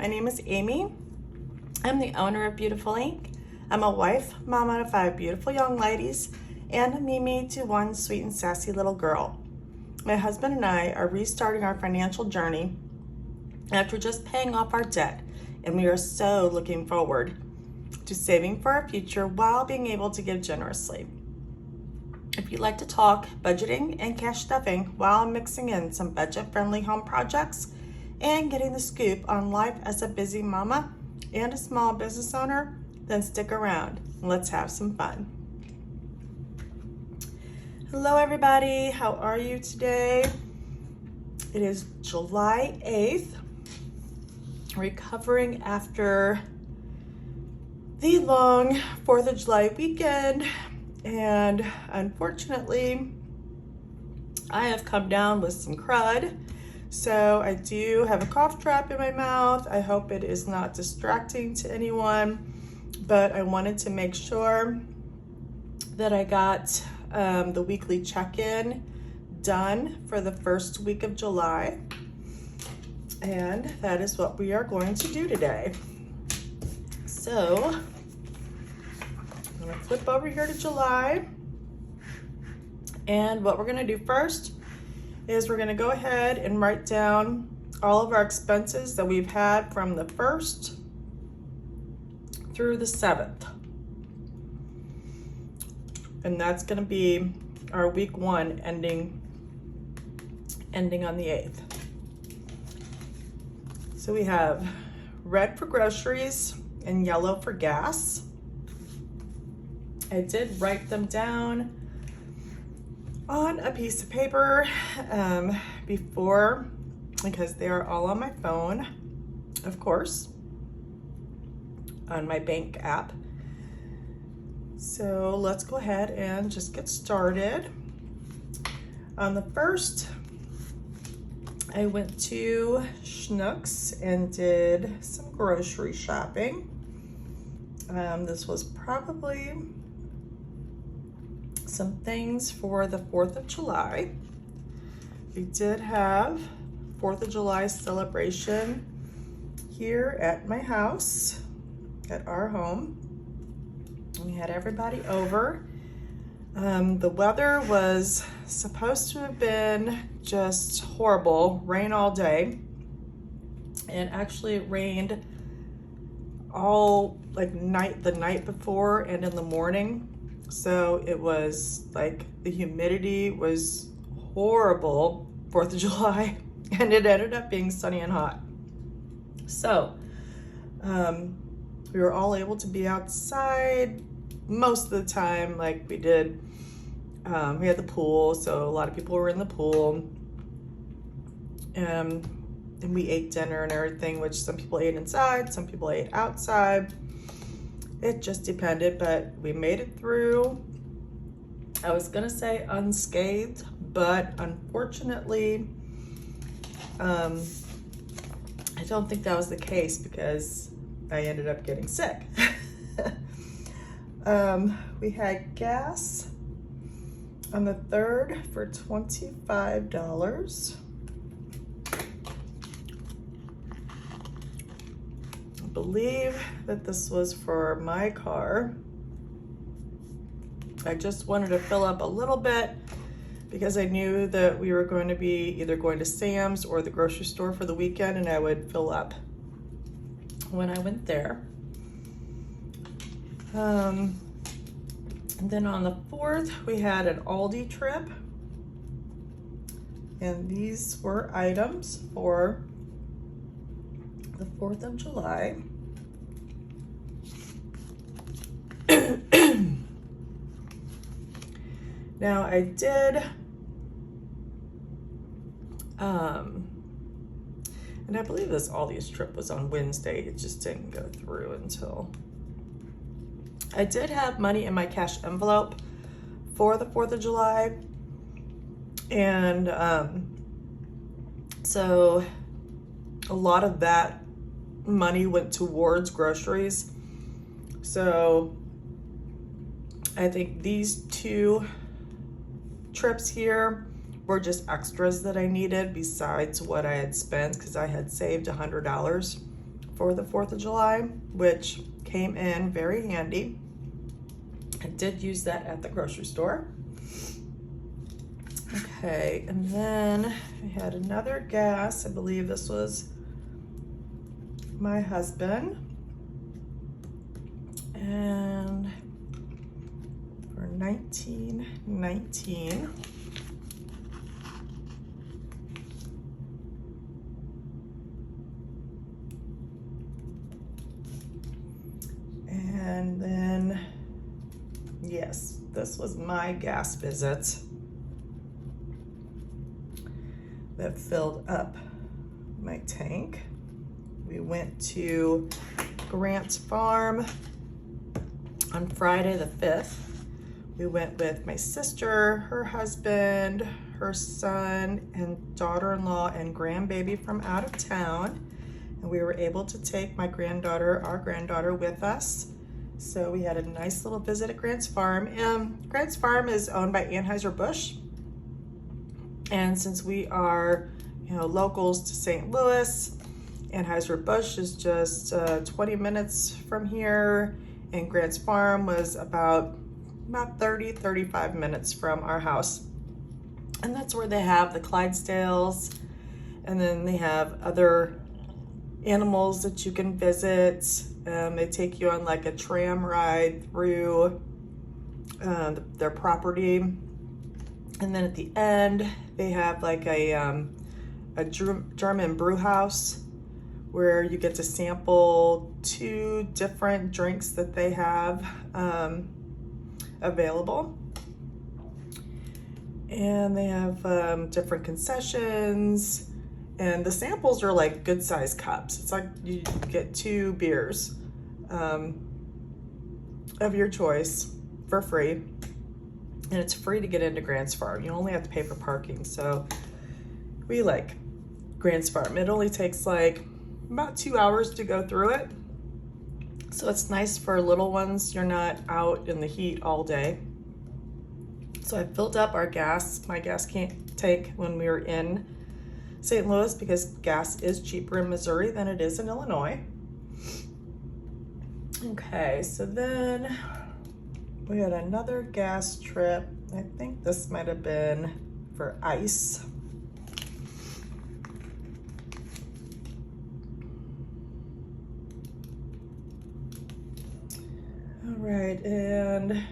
My name is Amy. I'm the owner of Beautiful Ink. I'm a wife, mama to 5 beautiful young ladies, and a Mimi to 1 sweet and sassy little girl. My husband and I are restarting our financial journey after just paying off our debt, and we are so looking forward to saving for our future while being able to give generously. If you'd like to talk budgeting and cash stuffing while mixing in some budget-friendly home projects and getting the scoop on life as a busy mama and a small business owner, then stick around and let's have some fun. Hello everybody, how are you today? It is July 8th, recovering after the long 4th of July weekend. And unfortunately, I have come down with some crud. So I do have a cough drop in my mouth. I hope it is not distracting to anyone, but I wanted to make sure that I got the weekly check-in done for the first week of July. And that is what we are going to do today. So I'm gonna flip over here to July, and what we're gonna do first is we're gonna go ahead and write down all of our expenses that we've had from the 1st through the 7th. And that's gonna be our week 1 ending on the 8th. So we have red for groceries and yellow for gas. I did write them down on a piece of paper before, because they are all on my phone, of course, on my bank app. So let's go ahead and just get started. On the 1st, I went to Schnucks and did some grocery shopping. This was probably some things for the 4th of July. We did have 4th of July celebration here at my house, at our home. We had everybody over. The weather was supposed to have been just horrible, rain all day. And actually it rained all the night before and in the morning. So it was like the humidity was horrible 4th of July, and it ended up being sunny and hot. So we were all able to be outside most of the time, like we did. We had the pool, so a lot of people were in the pool. And we ate dinner and everything, which some people ate inside, some people ate outside. It just depended, but we made it through. I was gonna say unscathed, but unfortunately, I don't think that was the case because I ended up getting sick. We had gas on the 3rd for $25. I believe that this was for my car. I just wanted to fill up a little bit because I knew that we were going to be either going to Sam's or the grocery store for the weekend, and I would fill up when I went there. And then on the 4th, we had an Aldi trip, and these were items for the 4th of July. Now I did, and I believe this Aldi's trip was on Wednesday. It just didn't go through until, I did have money in my cash envelope for the 4th of July. And so a lot of that money went towards groceries. So I think these 2 trips here were just extras that I needed besides what I had spent, because I had saved $100 for the 4th of July, which came in very handy. I did use that at the grocery store. Okay, and then I had another gas. I believe this was my husband. And for $19.19. And then, yes, this was my gas visit that filled up my tank. We went to Grant's Farm on Friday the 5th. We went with my sister, her husband, her son, and daughter-in-law and grandbaby from out of town. And we were able to take my granddaughter, our granddaughter, with us. So we had a nice little visit at Grant's Farm. Grant's Farm is owned by Anheuser-Busch. And since we are, locals to St. Louis, Anheuser-Busch is just 20 minutes from here, and Grant's Farm was about 35 minutes from our house. And that's where they have the Clydesdales, and then they have other animals that you can visit. They take you on like a tram ride through their property. And then at the end, they have like a German brew house where you get to sample 2 different drinks that they have available. And they have different concessions, and the samples are like good sized cups. It's like you get 2 beers of your choice for free. And it's free to get into Grant's Farm. You only have to pay for parking. So we like Grant's Farm. It only takes like about 2 hours to go through it. So it's nice for little ones. You're not out in the heat all day. So I filled up my gas tank when we were in St. Louis, because gas is cheaper in Missouri than it is in Illinois. Okay, so then we had another gas trip. I think this might have been for ice. All right, and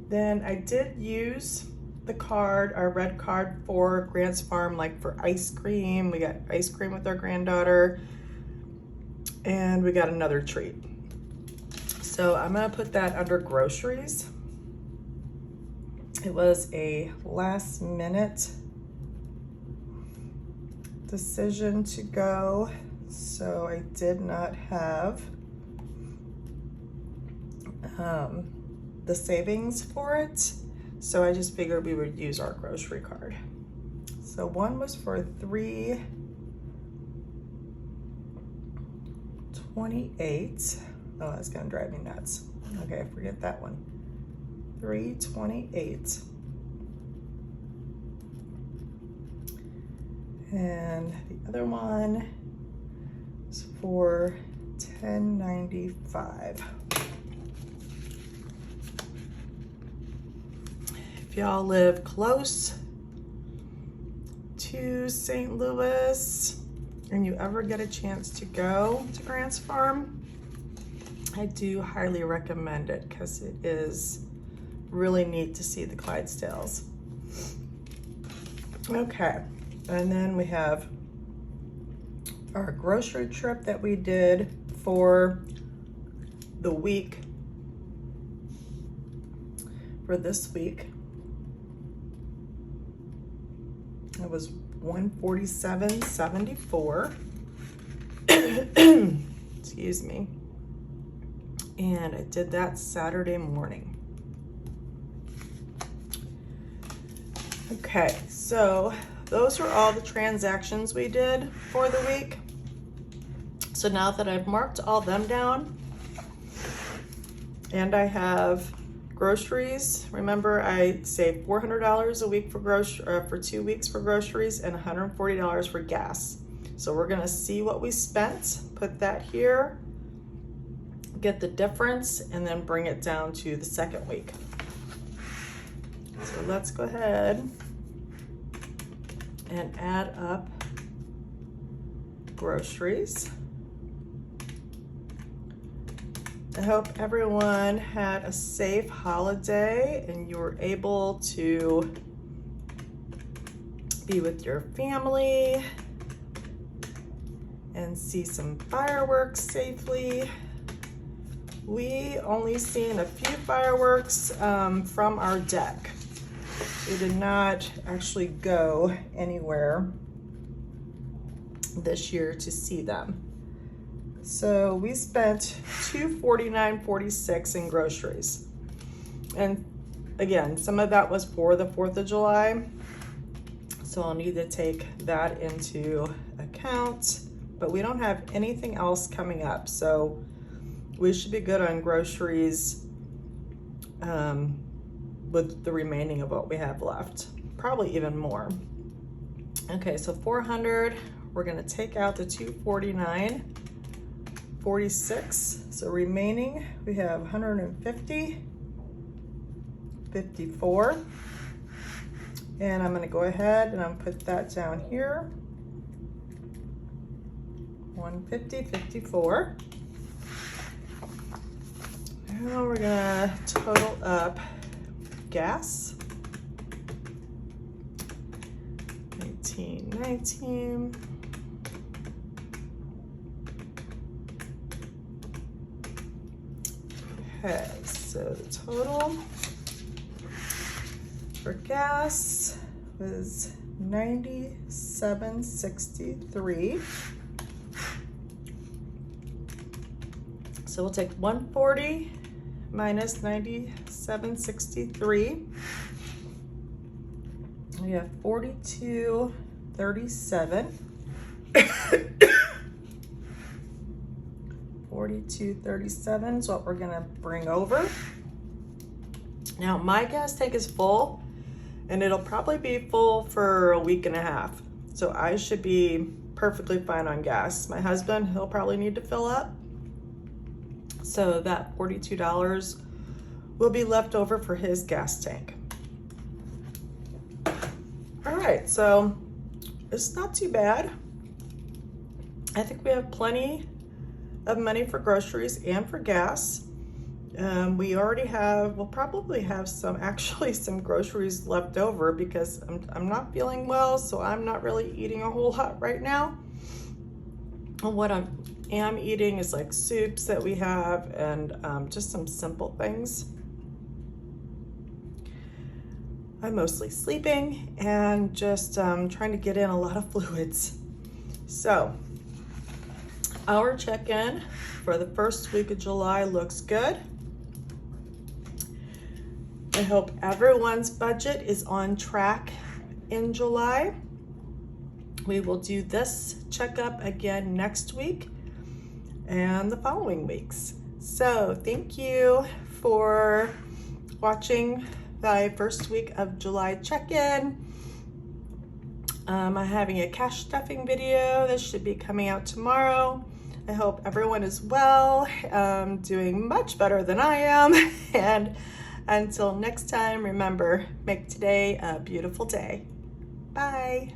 then I did use the card, our red card for Grant's Farm, like for ice cream. We got ice cream with our granddaughter, and we got another treat. So I'm gonna put that under groceries. It was a last minute decision to go, so I did not have the savings for it. So I just figured we would use our grocery card. So one was for $3.28. Oh, that's gonna drive me nuts. Okay, forget that one. $3.28. And the other one is for $10.95. If y'all live close to St. Louis and you ever get a chance to go to Grant's Farm, I do highly recommend it, because it is really neat to see the Clydesdales. Okay, and then we have our grocery trip that we did for the week, for this week. It was $147.74. Excuse me. And I did that Saturday morning. Okay, so those are all the transactions we did for the week. So now that I've marked all them down, and I have groceries, remember I saved $400 a week for 2 weeks for groceries, and $140 for gas. So we're gonna see what we spent, put that here, get the difference, and then bring it down to the second week. So let's go ahead and add up groceries. I hope everyone had a safe holiday and you were able to be with your family and see some fireworks safely. We only seen a few fireworks from our deck. We did not actually go anywhere this year to see them. So we spent $249.46 in groceries. And again, some of that was for the 4th of July. So I'll need to take that into account, but we don't have anything else coming up. So we should be good on groceries with the remaining of what we have left, probably even more. Okay, so 400, we're gonna take out the 249.46. So remaining, we have 150, 54. And I'm gonna go ahead and I'm put that down here. 150, 54. Now we're gonna total up gas. 19. Okay, so the total for gas was $97.63. So we'll take 140 minus 97.63. We have 42.37. 42.37 is what we're gonna bring over. Now my gas tank is full and it'll probably be full for a week and a half. So I should be perfectly fine on gas. My husband, he'll probably need to fill up. So that $42 will be left over for his gas tank. All right, so it's not too bad. I think we have plenty of money for groceries and for gas. We already have, we'll probably have some groceries left over because I'm not feeling well, so I'm not really eating a whole lot right now. And what I am eating is like soups that we have and just some simple things. I'm mostly sleeping and just trying to get in a lot of fluids. So our check-in for the first week of July looks good. I hope everyone's budget is on track in July. We will do this checkup again next week and the following weeks. So thank you for watching my first week of July check-in. I'm having a cash stuffing video that should be coming out tomorrow. I hope everyone is well, doing much better than I am. And until next time, remember, make today a beautiful day. Bye.